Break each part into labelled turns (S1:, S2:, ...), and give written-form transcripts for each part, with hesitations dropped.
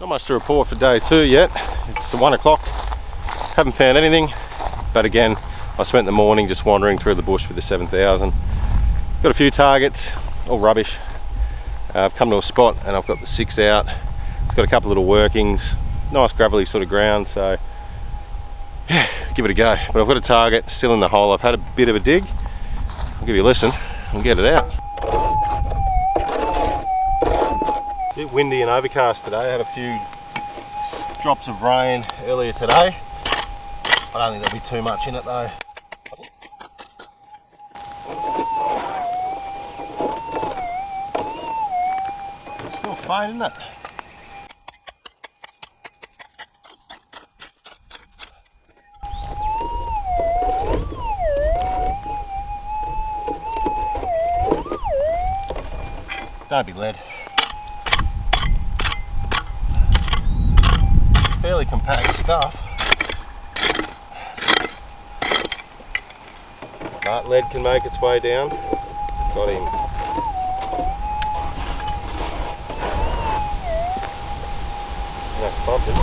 S1: Not much to report for day 2 yet. It's 1 o'clock. Haven't found anything, but again, I spent the morning just wandering through the bush with the 7000. Got a few targets, all rubbish. I've come to a spot and I've got the 6 out. It's got a couple little workings, nice gravelly sort of ground, so yeah, give it a go. But I've got a target still in the hole. I've had a bit of a dig. I'll give you a listen and get it out. A bit windy and overcast today. I had a few drops of rain earlier today. I don't think there'll be too much in it though. It's still faint, isn't it? Don't be lead. Fairly compact stuff. But lead can make its way down. Got him. That clumped it.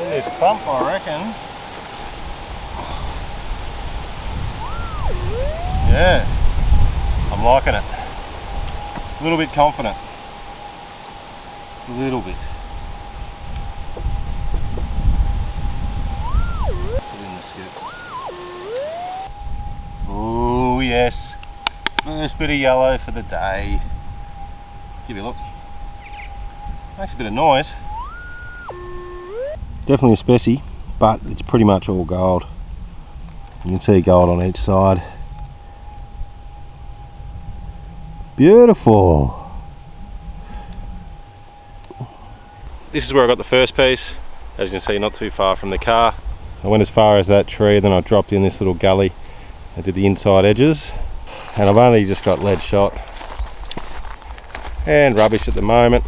S1: In this clump, I reckon. Yeah, I'm liking it. A little bit confident. A little bit. Put in the scoop. Oh yes. First bit of yellow for the day. Give you a look. Makes a bit of noise. Definitely a specie, but it's pretty much all gold. You can see gold on each side. Beautiful. This is where I got the first piece. As you can see, not too far from the car. I went as far as that tree, then I dropped in this little gully. I did the inside edges, and I've only just got lead shot and rubbish at the moment.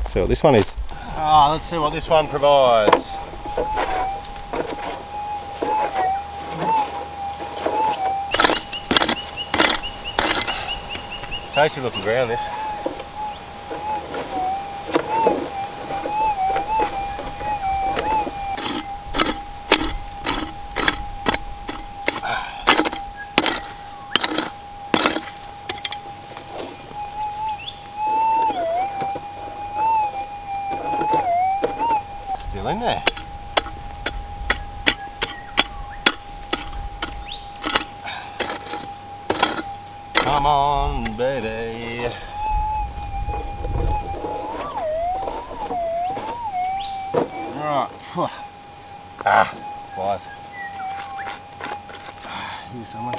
S1: See what this one is. Let's see what this one provides. Tasty looking ground, this. Still in there. Come on, baby. Right. Flies. Here somewhere.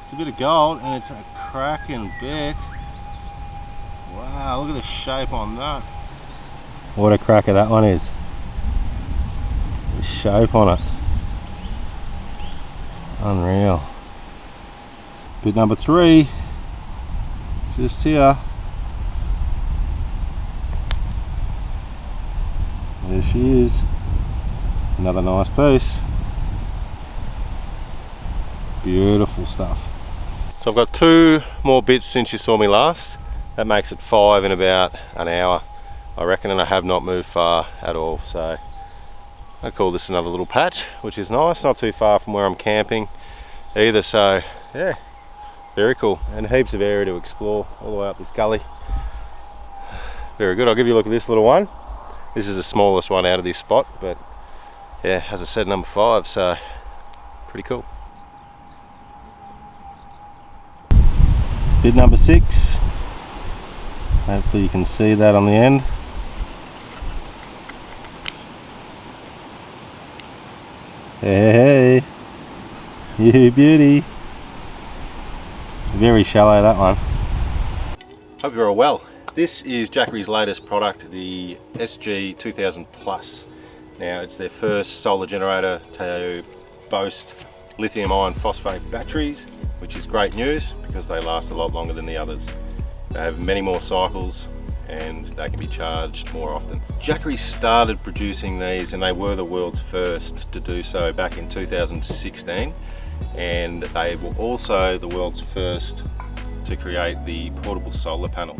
S1: It's a bit of gold and it's a cracking bit. Wow, look at the shape on that. What a cracker that one is. The shape on it. Unreal. Bit number 3, just here. There she is. Another nice piece. Beautiful stuff. So I've got 2 more bits since you saw me last. That makes it 5 in about an hour, I reckon, and I have not moved far at all. So I call this another little patch, which is nice, not too far from where I'm camping either, so yeah, very cool, and heaps of area to explore all the way up this gully. Very good. I'll give you a look at this little one. This is the smallest one out of this spot, but yeah, as I said, number 5, so pretty cool. Bit number 6. Hopefully you can see that on the end. Hey, you beauty. Very shallow, that one. Hope you're all well. This is Jackery's latest product, the SG 2000 Plus. Now, it's their first solar generator to boast lithium iron phosphate batteries, which is great news because they last a lot longer than the others. They have many more cycles and they can be charged more often. Jackery started producing these, and they were the world's first to do so back in 2016, and they were also the world's first to create the portable solar panel,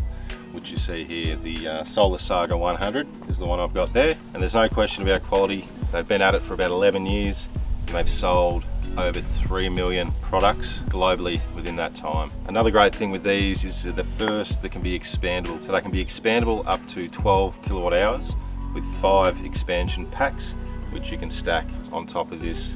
S1: which you see here. The Solar Saga 100 is the one I've got there, and there's no question about quality. They've been at it for about 11 years, and they've sold over 3 million products globally within that time. Another great thing with these is the first that can be expandable. So they can be expandable up to 12 kilowatt hours with 5 expansion packs, which you can stack on top of this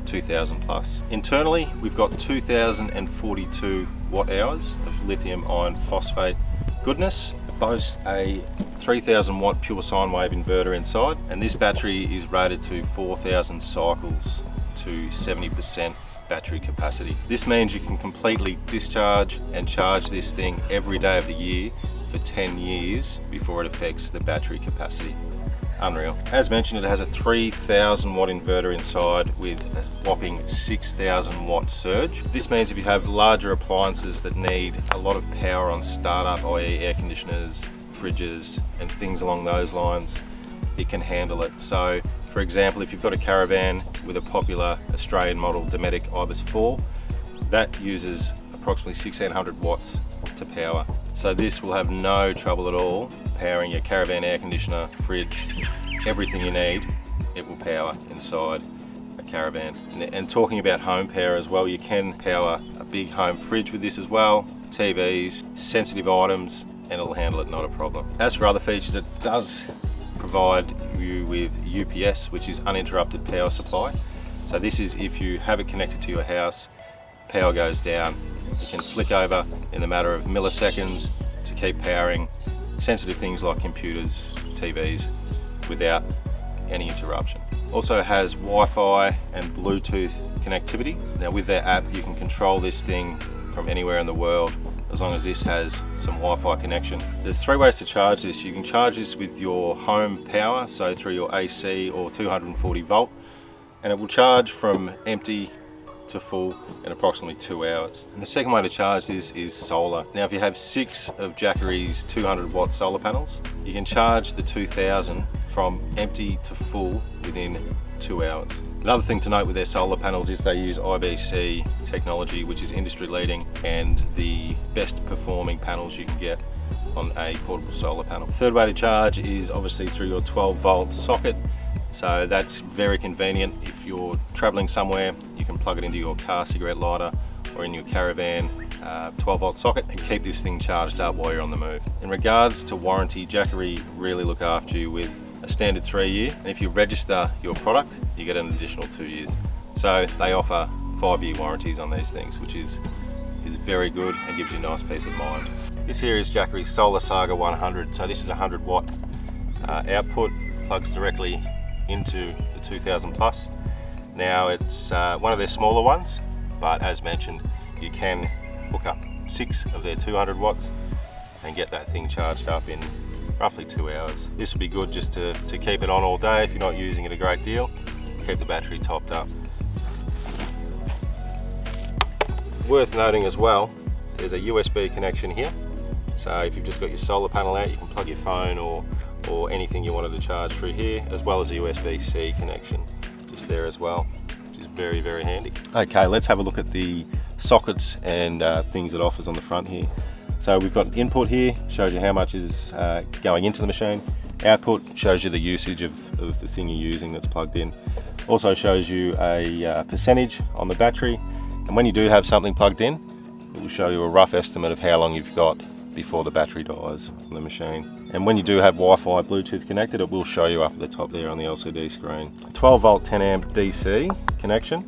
S1: 2000 plus. Internally, we've got 2042 watt hours of lithium iron phosphate goodness. It boasts a 3000 watt pure sine wave inverter inside, and this battery is rated to 4000 cycles to 70% battery capacity. This means you can completely discharge and charge this thing every day of the year for 10 years before it affects the battery capacity. Unreal. As mentioned, it has a 3000 watt inverter inside with a whopping 6000 watt surge. This means if you have larger appliances that need a lot of power on startup, i.e. air conditioners, fridges and things along those lines, it can handle it. So for example, if you've got a caravan with a popular Australian model Dometic Ibis 4, that uses approximately 1600 watts to power. So this will have no trouble at all powering your caravan air conditioner, fridge, everything you need, it will power inside a caravan. And talking about home power as well, you can power a big home fridge with this as well, TVs, sensitive items, and it'll handle it, not a problem. As for other features, it does provide you with UPS, which is uninterrupted power supply. So this is if you have it connected to your house, power goes down, you can flick over in a matter of milliseconds to keep powering sensitive things like computers, TVs without any interruption. Also has Wi-Fi and Bluetooth connectivity. Now with their app you can control this thing from anywhere in the world as long as this has some Wi-Fi connection. There's 3 ways to charge this. You can charge this with your home power, so through your AC or 240 volt, and it will charge from empty to full in approximately 2 hours. And the second way to charge this is solar. Now if you have 6 of Jackery's 200 watt solar panels, you can charge the 2000 from empty to full within 2 hours. Another thing to note with their solar panels is they use IBC technology, which is industry leading and the best performing panels you can get on a portable solar panel. The third way to charge is obviously through your 12 volt socket. So that's very convenient. If you're traveling somewhere, you can plug it into your car cigarette lighter or in your caravan 12 volt socket and keep this thing charged up while you're on the move. In regards to warranty, Jackery really look after you with a standard 3 year, and if you register your product, you get an additional 2 years. So they offer 5-year warranties on these things, which is very good and gives you a nice peace of mind. This here is Jackery's Solar Saga 100. So this is a 100 watt output, plugs directly into the 2000 plus. Now it's one of their smaller ones, but as mentioned, you can hook up 6 of their 200 watts and get that thing charged up in roughly 2 hours. This would be good just to keep it on all day if you're not using it a great deal. Keep the battery topped up. Worth noting as well, there's a USB connection here. So if you've just got your solar panel out, you can plug your phone or anything you wanted to charge through here, as well as a USB-C connection just there as well, which is very, very handy. Okay, let's have a look at the sockets and things it offers on the front here. So we've got input here, shows you how much is going into the machine. Output shows you the usage of the thing you're using that's plugged in. Also shows you a percentage on the battery, and when you do have something plugged in, it will show you a rough estimate of how long you've got before the battery dies on the machine. And when you do have Wi-Fi Bluetooth connected, it will show you up at the top there on the LCD screen. 12 volt 10 amp DC connection,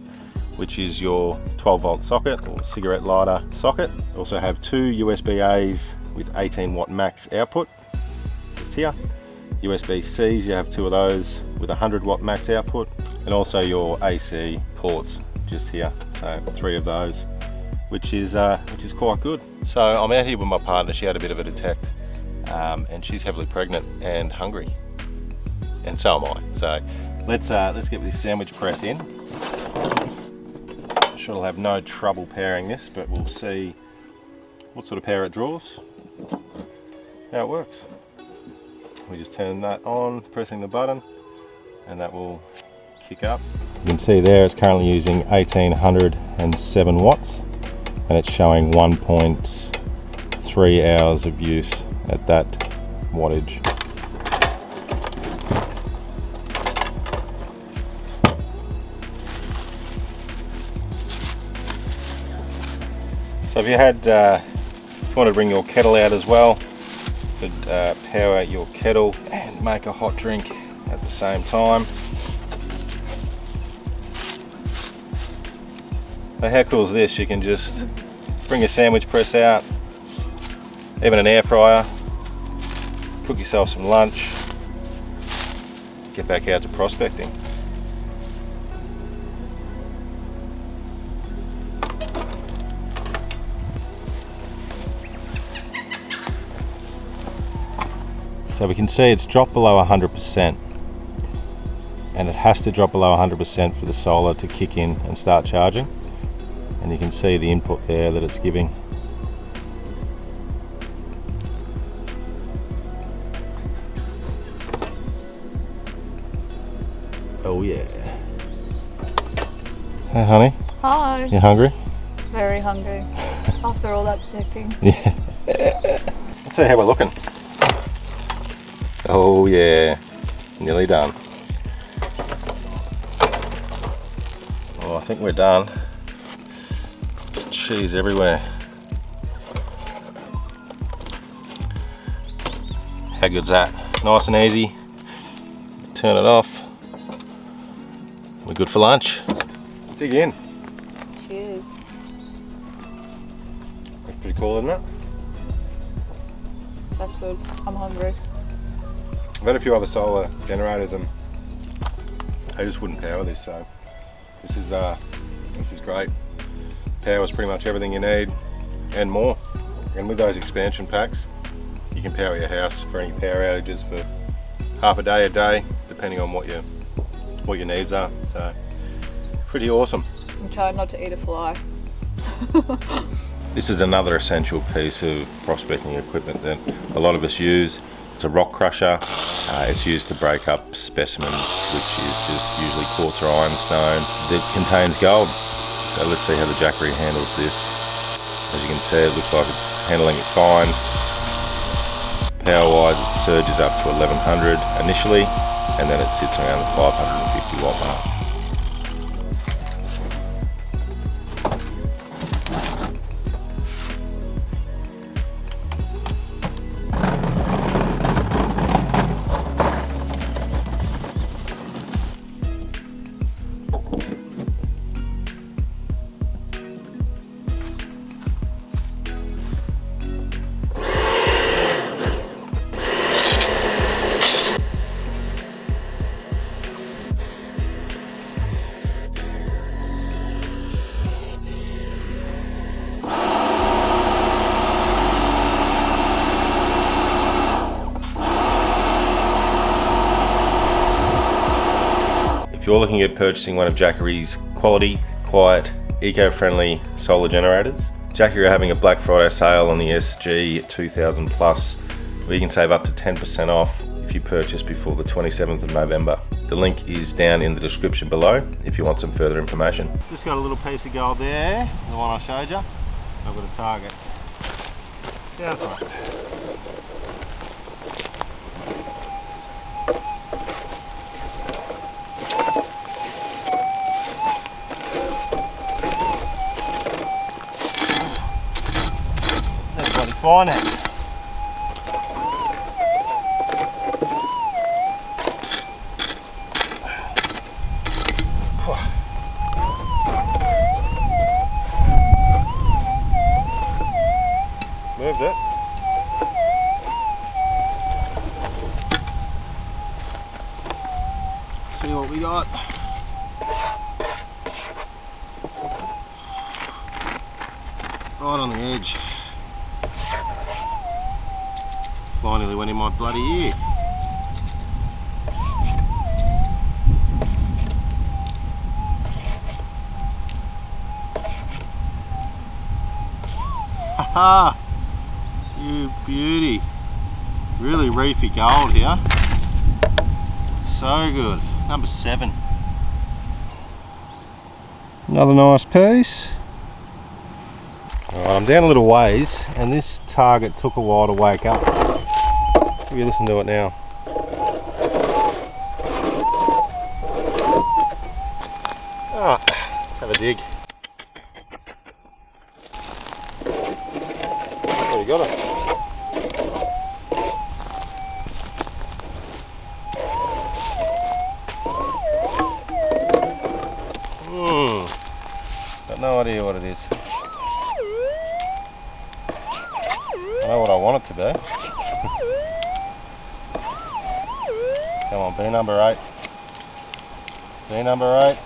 S1: which is your 12 volt socket or cigarette lighter socket. Also have 2 USB-A's with 18 watt max output, just here. USB-C's, you have 2 of those with 100 watt max output, and also your AC ports just here, so 3 of those, which is quite good. So I'm out here with my partner. She had a bit of a detect, and she's heavily pregnant and hungry, and so am I. So let's get this sandwich press in. I'm sure I'll have no trouble powering this, but we'll see what sort of power it draws. how it works. We just turn that on, pressing the button, and that will kick up. You can see there it's currently using 1807 watts, and it's showing 1.3 hours of use at that wattage. So if you wanted to bring your kettle out as well, you could power your kettle and make a hot drink at the same time. So how cool is this? You can just bring your sandwich press out, even an air fryer, cook yourself some lunch, get back out to prospecting. So we can see it's dropped below 100%, and it has to drop below 100% for the solar to kick in and start charging. And you can see the input there that it's giving. Oh yeah. Hey honey.
S2: Hi.
S1: You hungry?
S2: Very hungry. After all that detecting.
S1: Yeah. Let's see how we're looking. Oh yeah, nearly done. Oh, I think we're done. There's cheese everywhere. How good's that? Nice and easy. Turn it off. We're good for lunch. Dig in.
S2: Cheers.
S1: That's pretty cool, isn't it?
S2: That's good. I'm hungry.
S1: I've had a few other solar generators and they just wouldn't power this, so this is great. Powers pretty much everything you need and more. And with those expansion packs, you can power your house for any power outages for half a day, depending on what your needs are. So pretty awesome.
S2: I'm trying not to eat a fly.
S1: This is another essential piece of prospecting equipment that a lot of us use. It's a rock crusher. It's used to break up specimens, which is just usually quartz or ironstone that contains gold. So let's see how the Jackery handles this. As you can see, it looks like it's handling it fine. Power wise, it surges up to 1100 initially, and then it sits around the 550 watt mark. If you're looking at purchasing one of Jackery's quality, quiet, eco-friendly solar generators, Jackery are having a Black Friday sale on the SG 2000 Plus, where you can save up to 10% off if you purchase before the 27th of November. The link is down in the description below if you want some further information. Just got a little piece of gold there, the one I showed you. I've got a target. Down front. Fine it. Moved it. See what we got. Right on the edge. Fly nearly went in my bloody ear. Haha! You beauty. Really reefy gold here. So good. Number 7. Another nice piece. Alright, I'm down a little ways and this target took a while to wake up. Give you a listen to it now. Alright, let's have a dig. There you got it. Got no idea what it is. I know what I want it to be. Come on, be number 8. Be number 8.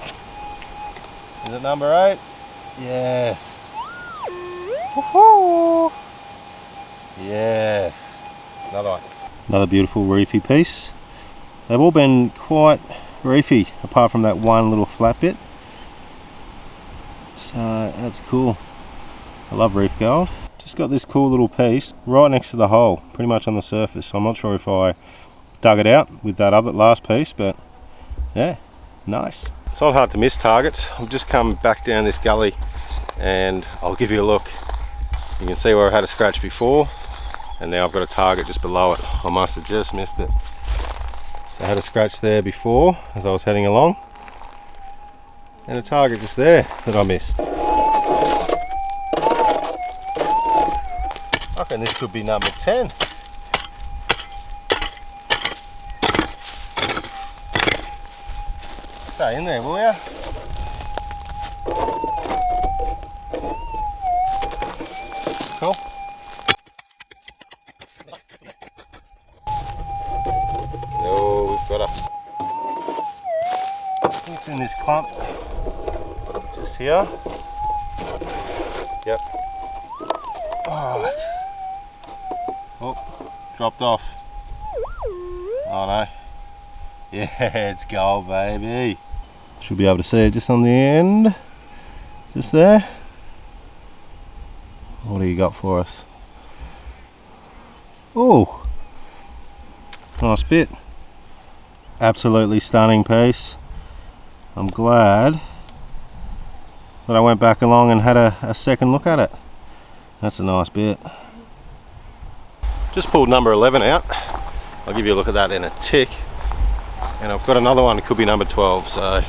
S1: Is it number 8? Yes. Woohoo! Yes. Another one. Another beautiful reefy piece. They've all been quite reefy, apart from that one little flat bit. So that's cool. I love reef gold. Just got this cool little piece right next to the hole, pretty much on the surface. I'm not sure if I dug it out with that other last piece, but yeah, nice. It's not hard to miss targets. I've just come back down this gully and I'll give you a look. You can see where I had a scratch before and now I've got a target just below it. I must have just missed it. I had a scratch there before as I was heading along and a target just there that I missed. I reckon this could be number 10. Stay in there, will ya? Cool. Oh, we've got her. It's in this clump. Just here. Yep. Alright. Oh, dropped off. Oh no. Yeah, it's gold, baby. Should be able to see it just on the end. Just there. What do you got for us? Oh, nice bit. Absolutely stunning piece. I'm glad that I went back along and had a second look at it. That's a nice bit. Just pulled number 11 out. I'll give you a look at that in a tick. And I've got another one, it could be number 12, so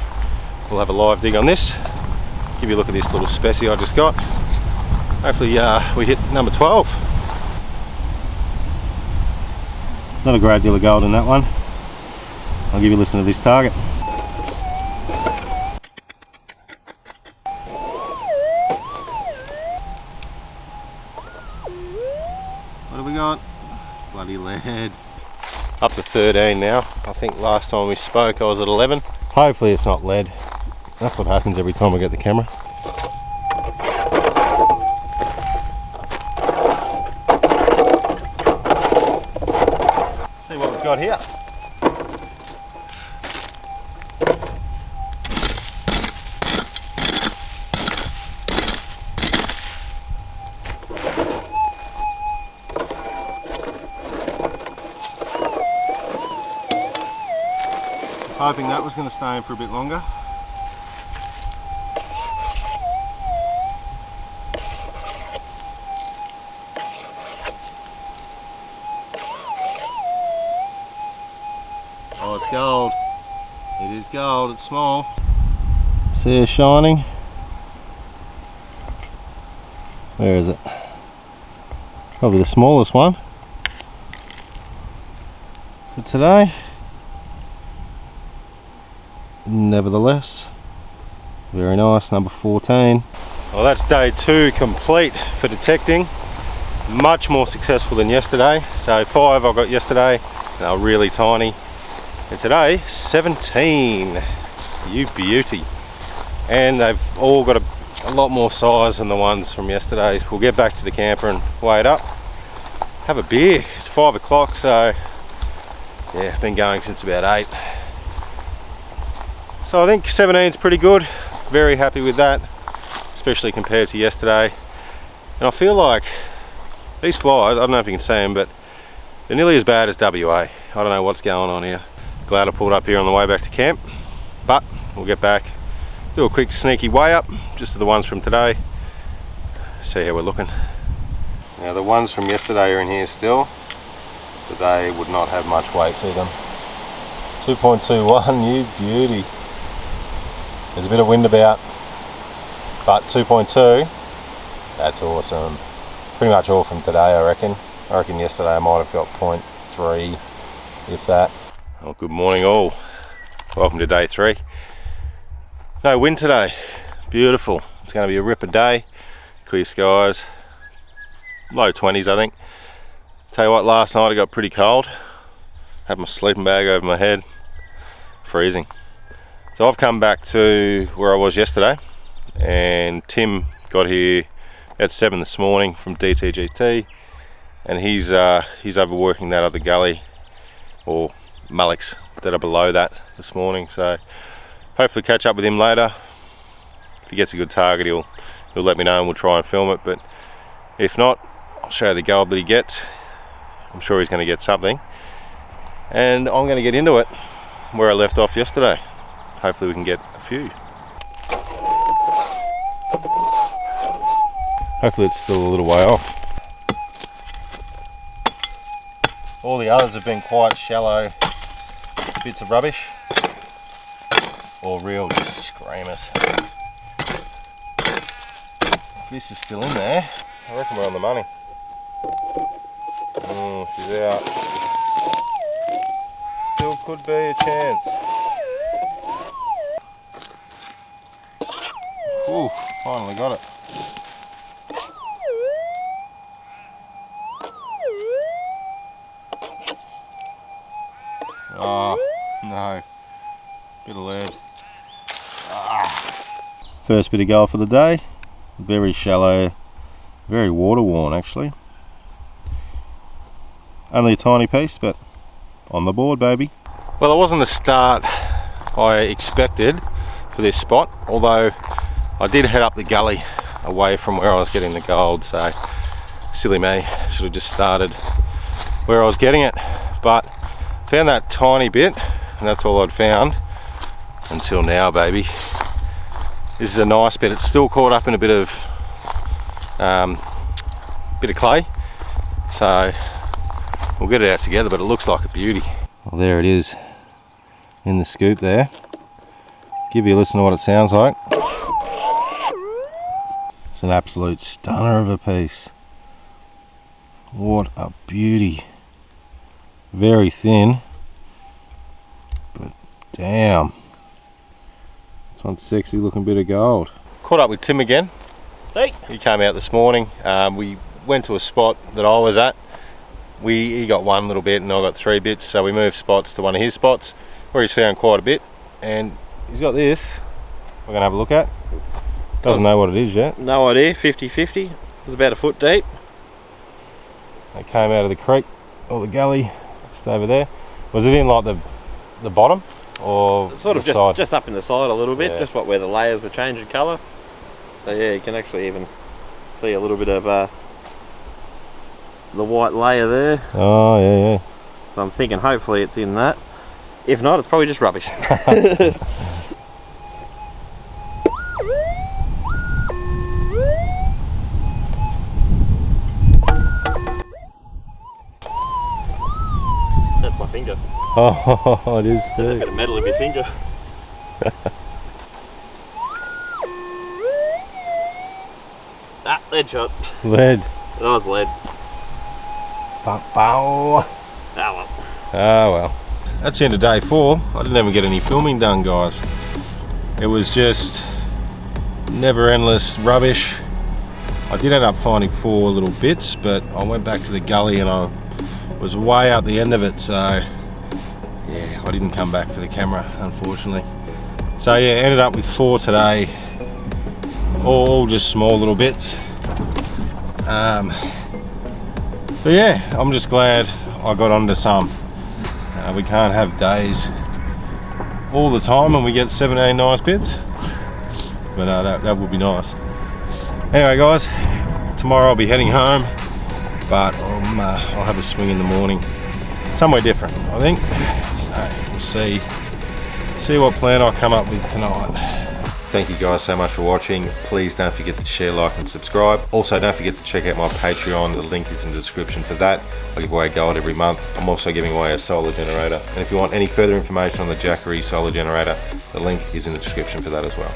S1: we'll have a live dig on this. Give you a look at this little specie I just got. Hopefully we hit number 12. Not a great deal of gold in that one. I'll give you a listen to this target. What have we got? Bloody lead. Up to 13 now. I think last time we spoke I was at 11. Hopefully it's not lead. That's what happens every time I get the camera. See what we've got here. Hoping that was going to stay in for a bit longer. Oh, it's gold. It is gold, it's small. See it shining? Where is it? Probably the smallest one for today. Nevertheless, very nice, number 14. Well, that's day 2 complete for detecting. Much more successful than yesterday. So 5 I got yesterday, they were really tiny. And today, 17. You beauty. And they've all got a lot more size than the ones from yesterday. We'll get back to the camper and weigh it up. Have a beer. It's 5 o'clock, so yeah, been going since about 8. So I think 17 is pretty good. Very happy with that, especially compared to yesterday. And I feel like these flies, I don't know if you can see them, but They're nearly as bad as WA. I don't know what's going on here. Glad I pulled up here on the way back to camp, but we'll get back, do a quick sneaky weigh up, just to the ones from today, see how we're looking. Now the ones from yesterday are in here still, but they would not have much weight to them. 2.21, you beauty. There's a bit of wind about, but 2.2, that's awesome. Pretty much all from today, I reckon. I reckon yesterday I might have got 0.3, if that. Well, good morning all. Welcome to day 3. No wind today. Beautiful. It's going to be a ripper day. Clear skies. Low 20s, I think. Tell you what, last night it got pretty cold. Had my sleeping bag over my head. Freezing. So I've come back to where I was yesterday, and Tim got here at 7 this morning from DTGT, and he's overworking that other gully or mullocks that are below that this morning. So hopefully catch up with him later. If he gets a good target, he'll let me know and we'll try and film it. But if not, I'll show you the gold that he gets. I'm sure he's going to get something, and I'm going to get into it where I left off yesterday. Hopefully we can get a few. Hopefully it's still a little way off. All the others have been quite shallow bits of rubbish, or real just screamers. If this is still in there, I reckon we're on the money. She's out. Still could be a chance. Ooh, finally got it. Oh, no. Bit of lead. First bit of gold for the day. Very shallow, very water worn actually. Only a tiny piece, but on the board, baby. Well, it wasn't the start I expected for this spot, although I did head up the gully away from where I was getting the gold, so silly me, should have just started where I was getting it. But found that tiny bit, and that's all I'd found until now, baby. This is a nice bit. It's still caught up in a bit of clay, so we'll get it out together, but it looks like a beauty. Well, there it is in the scoop there. Give you a listen to what it sounds like. It's an absolute stunner of a piece. What a beauty. Very thin, but damn, it's one sexy looking bit of gold. Caught up with Tim again. Hey, he came out this morning. We went to a spot that I was at. He got one little bit and I got 3 bits, so we moved spots to one of his spots where he's found quite a bit, and he's got this we're gonna have a look at. Doesn't know what it is yet.
S3: No idea. 50-50. It was about a foot deep.
S1: It came out of the creek or the gully just over there. Was it in like the bottom or
S3: sort of
S1: the side?
S3: just up in the side a little bit,
S1: yeah.
S3: Just where the layers were changing colour. So yeah, you can actually even see a little bit of the white layer there.
S1: Oh yeah.
S3: So I'm thinking hopefully it's in that. If not, it's probably just rubbish. That's my finger.
S1: Oh, it is too.
S3: There's a bit of metal in my finger. Lead shot.
S1: Lead.
S3: That was lead.
S1: Bow.
S3: Ah
S1: well. That's the end of day 4. I didn't even get any filming done, guys. It was just never endless rubbish. I did end up finding 4 little bits, but I went back to the gully and I was way up the end of it, so yeah, I didn't come back for the camera, unfortunately. So yeah, ended up with 4 today, all just small little bits. But yeah, I'm just glad I got onto some. We can't have days all the time and we get 17 nice bits, but that would be nice. Anyway guys, tomorrow I'll be heading home, but I'll have a swing in the morning somewhere different, I think. So we'll see what plan I come up with tonight. Thank you guys so much for watching. Please don't forget to share, like and subscribe. Also don't forget to check out my Patreon. The link is in the description for that. I give away gold every month. I'm also giving away a solar generator. And if you want any further information on the Jackery solar generator, the link is in the description for that as well.